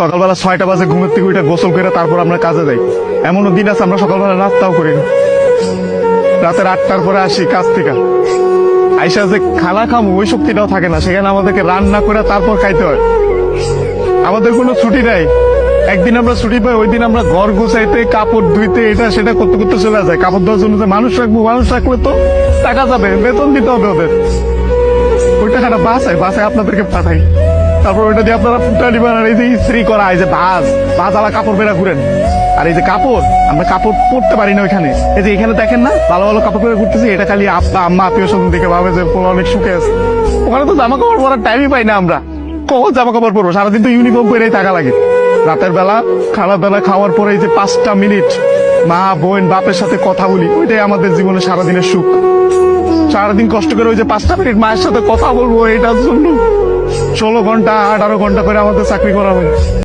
সকালবেলা 6টা বাজে ঘুমের থেকে উঠে গোসল করে তারপর আমরা কাজে যাই। এমনও দিন আছে আমরা সকালবেলা নাস্তাও করি না, রাতের 8টার পরে আসি কাজ থেকে, আইসা যে খানা খামো ওই শক্তিটাও থাকে না, সেখানে আমাদেরকে রান্না করে তারপর খাইতে হয়। আমাদের কোনো ছুটি নাই, একদিন আমরা ছুটি পাই ওই দিন আমরা ঘর গুছাইতে কাপড় ধুইতে এটা সেটা করতে করতে চলে যায়। কাপড় ধোয়ার জন্য যে মানুষ রাখলে তো টাকা যাবে, বেতন দিতে হবে ওদের, ওই টাকাটা বাসায় আপনাদেরকে পাঠাই, তারপর ওইটা দিয়ে আপনারা ফুটানি বানান, এই যে ইস্ত্রি করা, এই যে ভাজ আলা কাপড় বেড়া ঘুরেন। আর এই যে কাপড়, আমরা কাপড় পরতে পারি না ওইখানে, এই যে এখানে দেখেন না ভালো ভালো কাপড় পরে ঘুরতেছি, এটা খালি আব্বা আম্মা আত্মীয় স্বজন দেখে ভাবে যে পোলা অনেক সুখে আছে। ওখানে তো জামা কাপড় পরার টাইমই পাই না আমরা, কখন জামা কাপড় পরবো, সারাদিন তো ইউনিফর্ম পরেই থাকা লাগে। রাতের বেলা খাওয়ার পরে এই যে 5টা মিনিট মা বোন বাপের সাথে কথা বলি, ওইটাই আমাদের জীবনে সারাদিনের সুখ। সারাদিন কষ্ট করে ওই যে 5টা মিনিট মায়ের সাথে কথা বলবো, এটার জন্য 16 ঘন্টা 18 ঘন্টা করে আমাদের চাকরি করা হয়।